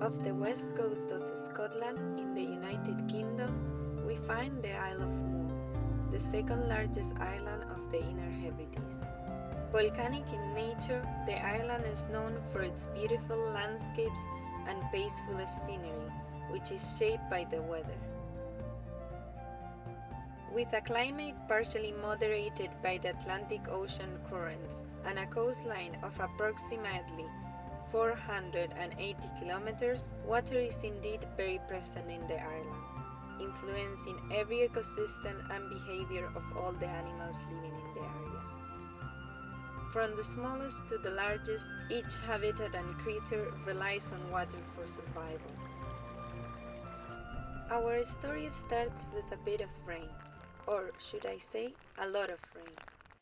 Off the west coast of Scotland, in the United Kingdom, we find the Isle of Mull, the second largest island of the Inner Hebrides. Volcanic in nature, the island is known for its beautiful landscapes and peaceful scenery, which is shaped by the weather. With a climate partially moderated by the Atlantic Ocean currents and a coastline of approximately 480 kilometers, water is indeed very present in the island, influencing every ecosystem and behavior of all the animals living in the area. From the smallest to the largest, each habitat and creature relies on water for survival. Our story starts with a bit of rain, or should I say, a lot of rain.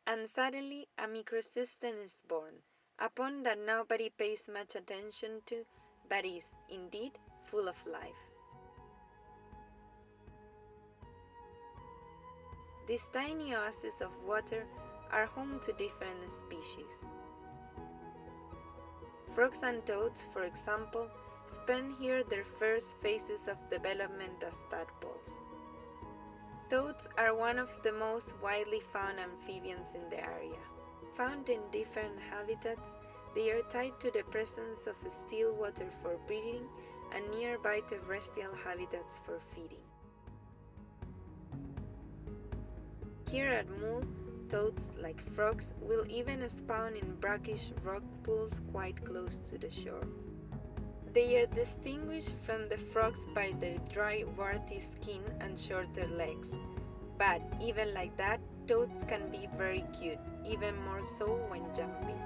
And suddenly a microsystem is born, a pond that nobody pays much attention to, but is, indeed, full of life. These tiny oases of water are home to different species. Frogs and toads, for example, spend here their first phases of development as tadpoles. Toads are one of the most widely found amphibians in the area. Found in different habitats, they are tied to the presence of still water for breeding and nearby terrestrial habitats for feeding. Here at Mull, toads, like frogs, will even spawn in brackish rock pools quite close to the shore. They are distinguished from the frogs by their dry, warty skin and shorter legs. But even like that, toads can be very cute, even more so when jumping.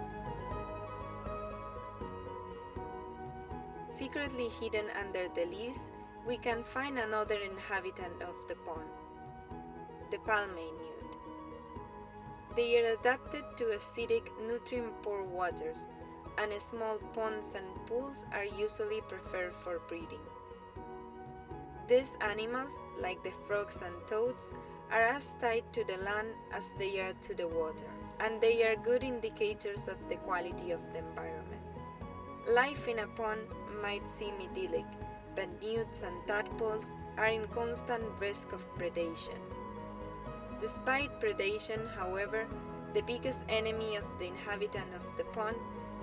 Secretly hidden under the leaves, we can find another inhabitant of the pond, the palmate newt. They are adapted to acidic, nutrient-poor waters, and small ponds and pools are usually preferred for breeding. These animals, like the frogs and toads, are as tied to the land as they are to the water, and they are good indicators of the quality of the environment. Life in a pond might seem idyllic, but newts and tadpoles are in constant risk of predation. Despite predation, however, the biggest enemy of the inhabitant of the pond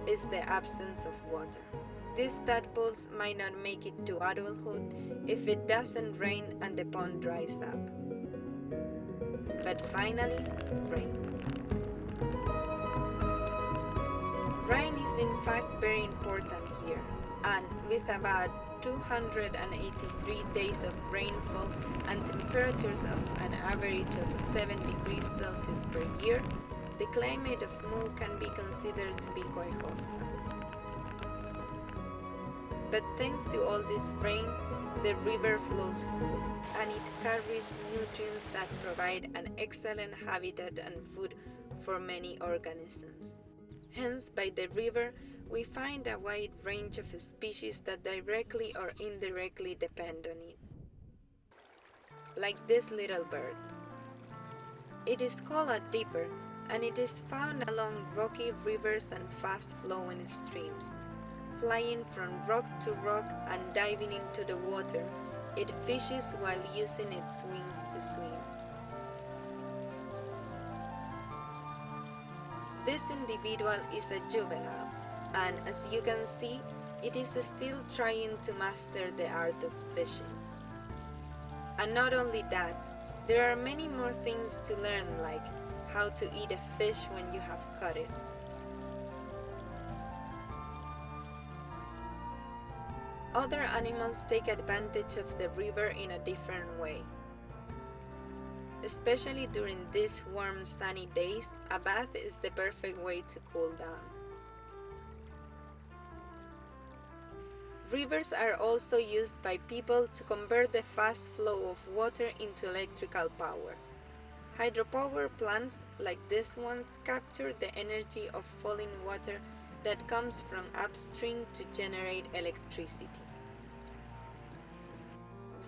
is the absence of water. These tadpoles might not make it to adulthood if it doesn't rain and the pond dries up. But finally, rain. Rain is in fact very important here, and with about 283 days of rainfall and temperatures of an average of 7 degrees Celsius per year, the climate of Mull can be considered to be quite hostile. But thanks to all this rain, the river flows full, and it carries nutrients that provide an excellent habitat and food for many organisms. Hence, by the river, we find a wide range of species that directly or indirectly depend on it. Like this little bird. It is called a dipper, and it is found along rocky rivers and fast-flowing streams. Flying from rock to rock and diving into the water, it fishes while using its wings to swim. This individual is a juvenile, and as you can see, it is still trying to master the art of fishing. And not only that, there are many more things to learn, like how to eat a fish when you have caught it. Other animals take advantage of the river in a different way. Especially during these warm, sunny days, a bath is the perfect way to cool down. Rivers are also used by people to convert the fast flow of water into electrical power. Hydropower plants, like these ones, capture the energy of falling water that comes from upstream to generate electricity.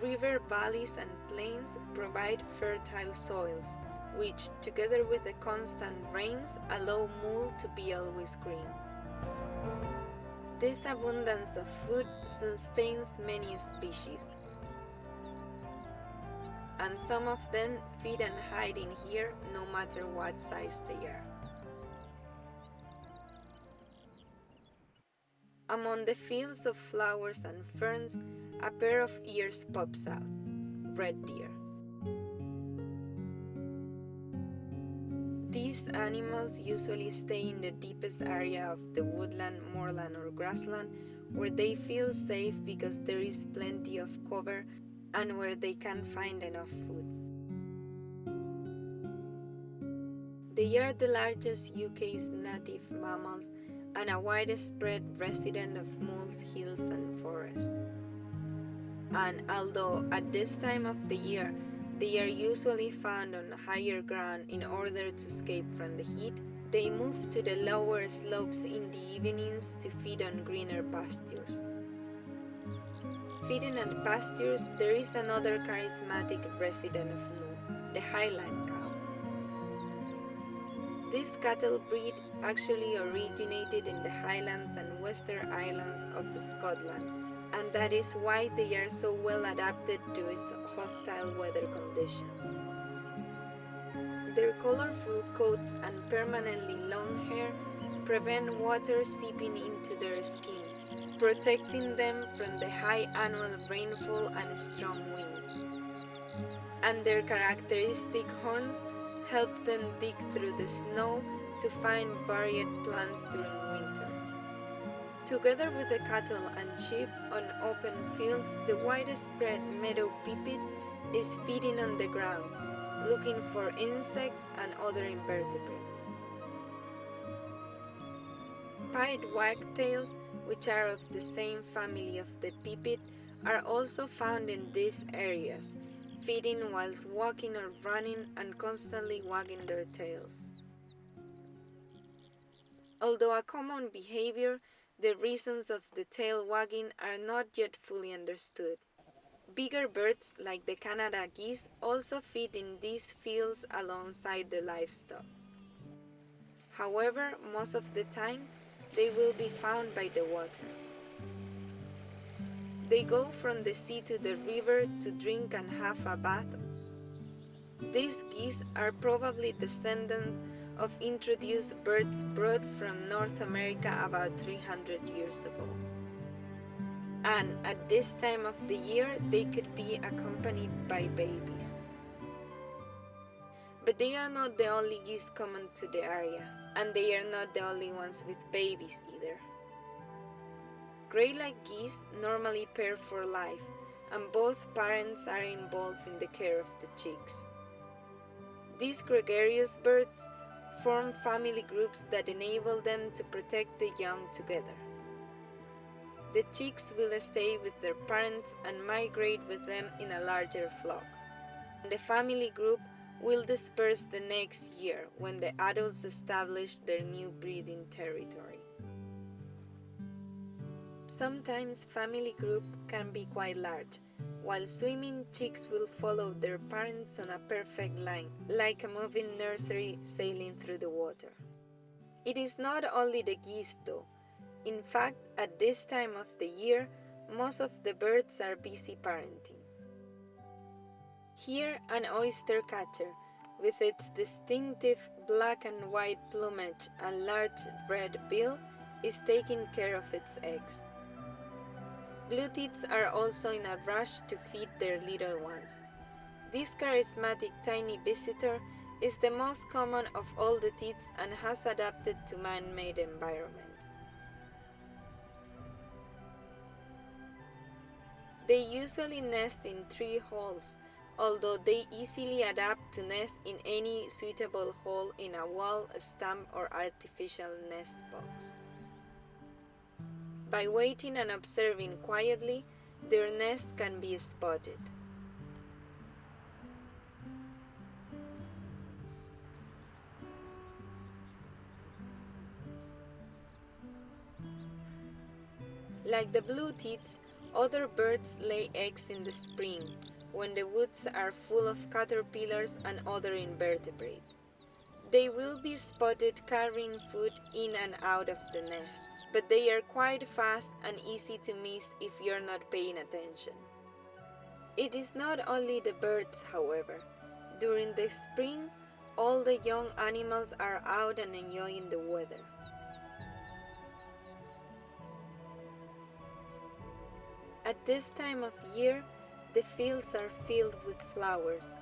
River valleys and plains provide fertile soils, which, together with the constant rains, allow Mull to be always green. This abundance of food sustains many species, and some of them feed and hide in here no matter what size they are. Among the fields of flowers and ferns, a pair of ears pops out. Red deer. These animals usually stay in the deepest area of the woodland, moorland, or grassland, where they feel safe because there is plenty of cover and where they can find enough food. They are the largest UK's native mammals and a widespread resident of moors, hills, and forests. And although at this time of the year they are usually found on higher ground in order to escape from the heat, they move to the lower slopes in the evenings to feed on greener pastures. Feeding on pastures, there is another charismatic resident of Mull, the Highland cow. This cattle breed actually originated in the Highlands and Western Islands of Scotland, and that is why they are so well adapted to its hostile weather conditions. Their colorful coats and permanently long hair prevent water seeping into their skin, protecting them from the high annual rainfall and strong winds. And their characteristic horns help them dig through the snow to find varied plants during winter. Together with the cattle and sheep on open fields, the widespread meadow pipit is feeding on the ground, looking for insects and other invertebrates. Pied wagtails, which are of the same family of the pipit, are also found in these areas, feeding whilst walking or running and constantly wagging their tails. Although a common behavior, the reasons of the tail wagging are not yet fully understood. Bigger birds like the Canada geese also feed in these fields alongside the livestock. However, most of the time, they will be found by the water. They go from the sea to the river to drink and have a bath. These geese are probably descendants of introduced birds brought from North America about 300 years ago. And at this time of the year, they could be accompanied by babies. But they are not the only geese common to the area, and they are not the only ones with babies either. Grey-lag geese normally pair for life, and both parents are involved in the care of the chicks. These gregarious birds form family groups that enable them to protect the young together. The chicks will stay with their parents and migrate with them in a larger flock. The family group will disperse the next year when the adults establish their new breeding territory. Sometimes family group can be quite large, while swimming chicks will follow their parents on a perfect line, like a moving nursery sailing through the water. It is not only the geese though. In fact, at this time of the year, most of the birds are busy parenting. Here, an oyster catcher, with its distinctive black and white plumage and large red bill, is taking care of its eggs. Blue tits are also in a rush to feed their little ones. This charismatic tiny visitor is the most common of all the tits and has adapted to man-made environments. They usually nest in tree holes, although they easily adapt to nest in any suitable hole in a wall, stump, or artificial nest box. By waiting and observing quietly, their nest can be spotted. Like the blue tits, other birds lay eggs in the spring, when the woods are full of caterpillars and other invertebrates. They will be spotted carrying food in and out of the nest, but they are quite fast and easy to miss if you're not paying attention. It is not only the birds, however. During the spring, all the young animals are out and enjoying the weather. At this time of year, the fields are filled with flowers,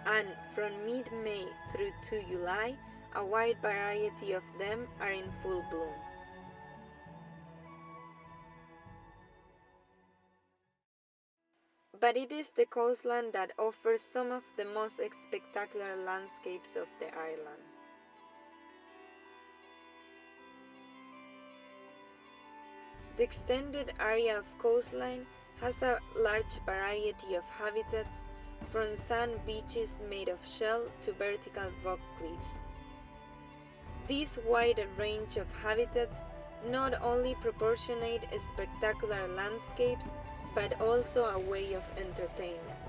and from mid-May through to July, a wide variety of them are in full bloom. But it is the coastline that offers some of the most spectacular landscapes of the island. The extended area of coastline has a large variety of habitats, from sand beaches made of shell to vertical rock cliffs. This wide range of habitats not only proportionate spectacular landscapes, but also a way of entertainment.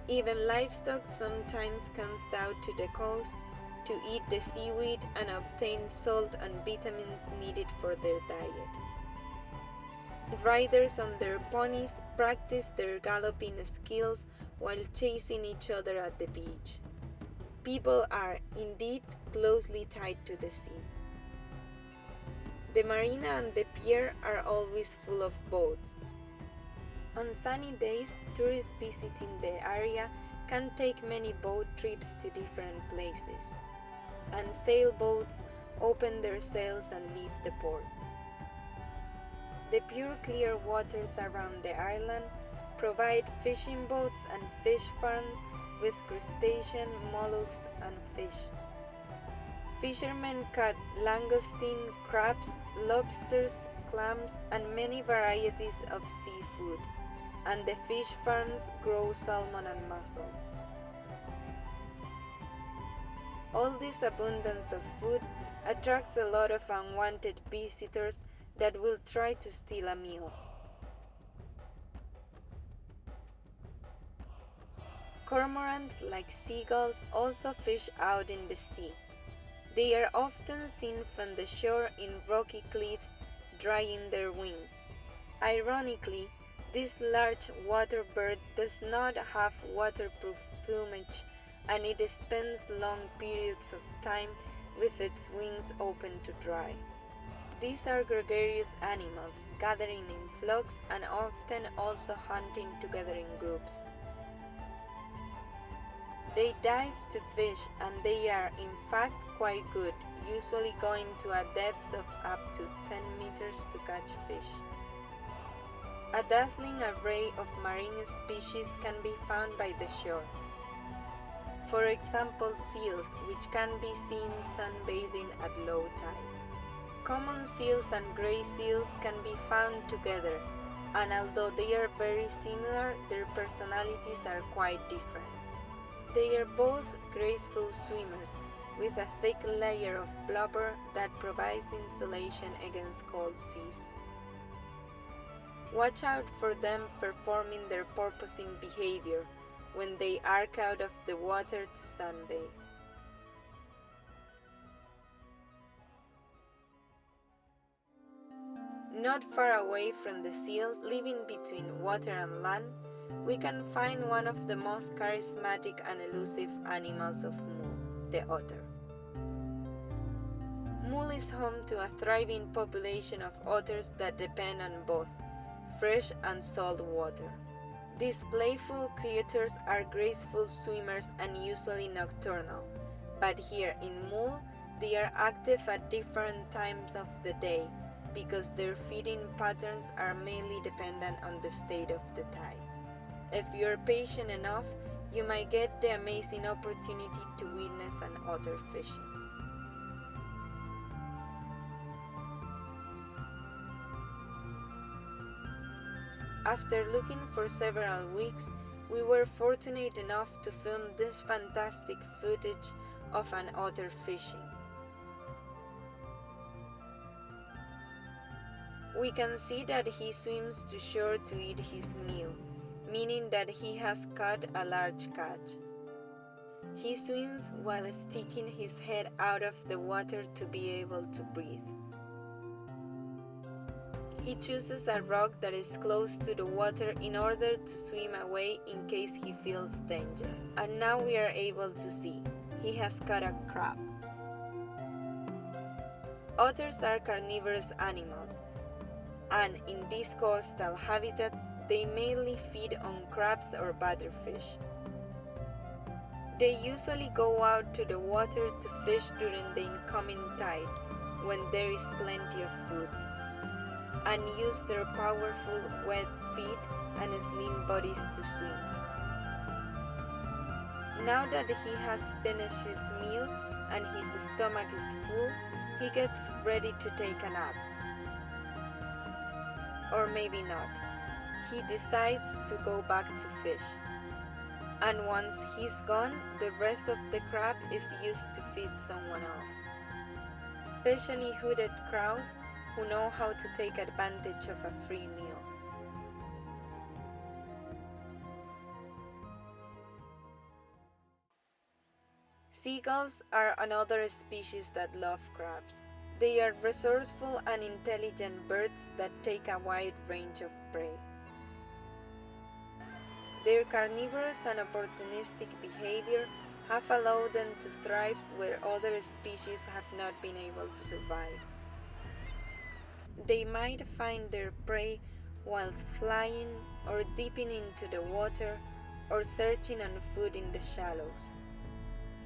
Even livestock sometimes comes down to the coast to eat the seaweed and obtain salt and vitamins needed for their diet. Riders on their ponies practice their galloping skills while chasing each other at the beach. People are, indeed, closely tied to the sea. The marina and the pier are always full of boats. On sunny days, tourists visiting the area can take many boat trips to different places, and sailboats open their sails and leave the port. The pure clear waters around the island provide fishing boats and fish farms with crustacean, mollusks, and fish. Fishermen caught langoustine, crabs, lobsters, clams, and many varieties of seafood, and the fish farms grow salmon and mussels. All this abundance of food attracts a lot of unwanted visitors that will try to steal a meal. Cormorants, like seagulls, also fish out in the sea. They are often seen from the shore in rocky cliffs, drying their wings. Ironically, this large water bird does not have waterproof plumage, and it spends long periods of time with its wings open to dry. These are gregarious animals, gathering in flocks and often also hunting together in groups. They dive to fish, and they are in fact quite good, usually going to a depth of up to 10 meters to catch fish. A dazzling array of marine species can be found by the shore. For example, seals, which can be seen sunbathing at low tide. Common seals and gray seals can be found together, and although they are very similar, their personalities are quite different. They are both graceful swimmers, with a thick layer of blubber that provides insulation against cold seas. Watch out for them performing their porpoising behavior when they arc out of the water to sunbathe. Not far away from the seals living between water and land, we can find one of the most charismatic and elusive animals of Mull, the otter. Mull is home to a thriving population of otters that depend on both fresh and salt water. These playful creatures are graceful swimmers and usually nocturnal, but here in Mull, they are active at different times of the day because their feeding patterns are mainly dependent on the state of the tide. If you're patient enough, you might get the amazing opportunity to witness an otter fishing. After looking for several weeks, we were fortunate enough to film this fantastic footage of an otter fishing. We can see that he swims to shore to eat his meal, meaning that he has caught a large catch. He swims while sticking his head out of the water to be able to breathe. He chooses a rock that is close to the water in order to swim away in case he feels danger. And now we are able to see, he has caught a crab. Otters are carnivorous animals, and in these coastal habitats, they mainly feed on crabs or butterfish. They usually go out to the water to fish during the incoming tide, when there is plenty of food, and use their powerful wet feet and slim bodies to swim. Now that he has finished his meal and his stomach is full, he gets ready to take a nap. Or maybe not. He decides to go back to fish. And once he's gone, the rest of the crab is used to feed someone else. Especially hooded crows who know how to take advantage of a free meal. Seagulls are another species that love crabs. They are resourceful and intelligent birds that take a wide range of prey. Their carnivorous and opportunistic behavior have allowed them to thrive where other species have not been able to survive. They might find their prey whilst flying or dipping into the water or searching on food in the shallows,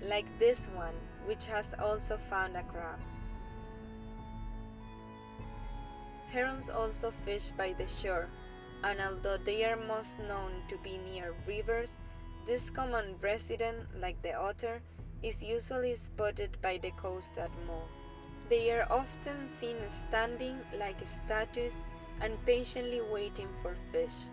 like this one, which has also found a crab. Herons also fish by the shore, and although they are most known to be near rivers, this common resident, like the otter, is usually spotted by the coast at Mull. They are often seen standing like statues and patiently waiting for fish.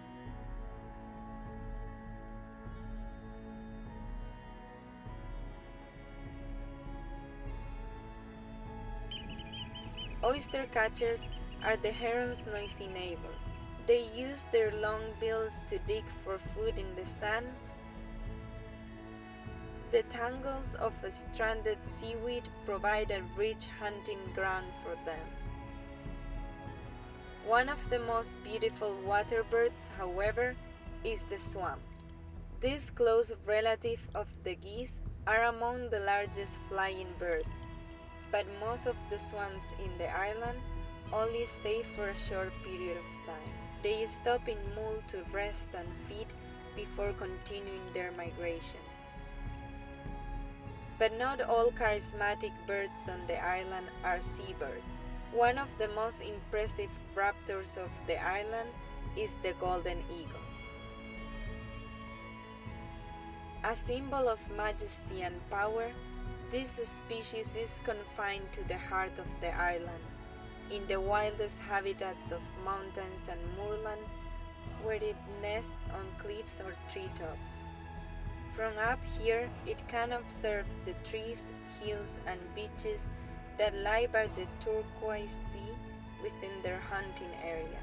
Oyster catchers are the heron's noisy neighbors. They use their long bills to dig for food in the sand. The tangles of stranded seaweed provide a rich hunting ground for them. One of the most beautiful water birds, however, is the swan. This close relative of the geese are among the largest flying birds, but most of the swans in the island only stay for a short period of time. They stop in Mull to rest and feed before continuing their migration. But not all charismatic birds on the island are seabirds. One of the most impressive raptors of the island is the golden eagle. A symbol of majesty and power, this species is confined to the heart of the island, in the wildest habitats of mountains and moorland, where it nests on cliffs or treetops. From up here, it can observe the trees, hills, and beaches that lie by the turquoise sea within their hunting area.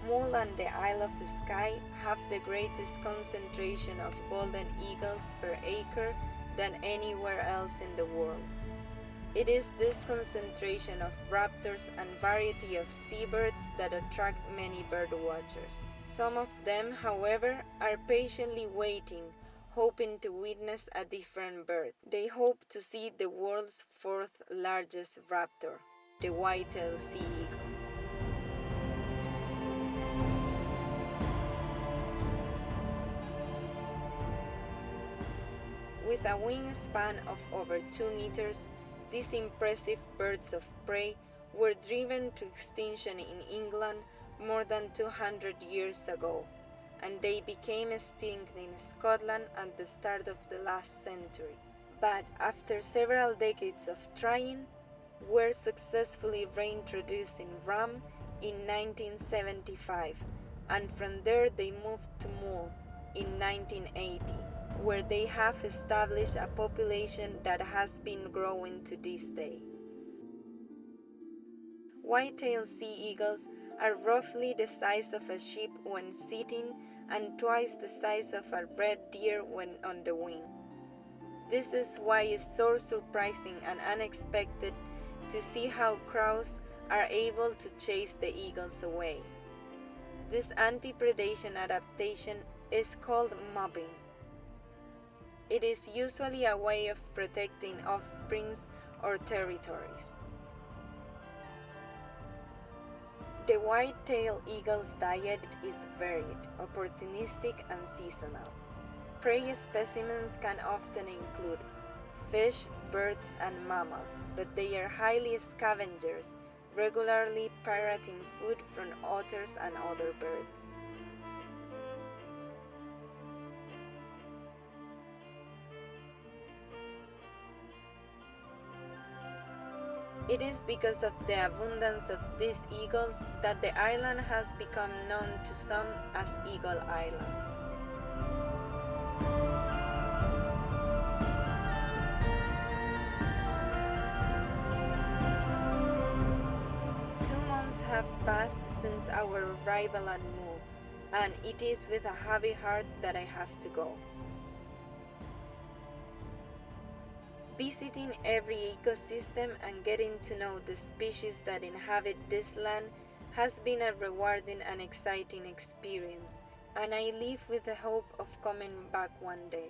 Mull and the Isle of Skye have the greatest concentration of golden eagles per acre than anywhere else in the world. It is this concentration of raptors and variety of seabirds that attract many bird watchers. Some of them, however, are patiently waiting, hoping to witness a different bird. They hope to see the world's fourth largest raptor, the white-tailed sea eagle. With a wingspan of over 2 meters, these impressive birds of prey were driven to extinction in England more than 200 years ago, and they became extinct in Scotland at the start of the last century. But after several decades of trying, were successfully reintroduced in Rum in 1975, and from there they moved to Mull in 1980, where they have established a population that has been growing to this day. White-tailed sea eagles are roughly the size of a sheep when sitting and twice the size of a red deer when on the wing. This is why it's so surprising and unexpected to see how crows are able to chase the eagles away. This anti-predation adaptation is called mobbing. It is usually a way of protecting offsprings or territories. The white-tailed eagle's diet is varied, opportunistic, and seasonal. Prey specimens can often include fish, birds, and mammals, but they are highly scavengers, regularly pirating food from otters and other birds. It is because of the abundance of these eagles that the island has become known to some as Eagle Island. Have passed since our arrival at Mull, and it is with a heavy heart that I have to go. Visiting every ecosystem and getting to know the species that inhabit this land has been a rewarding and exciting experience, and I live with the hope of coming back one day.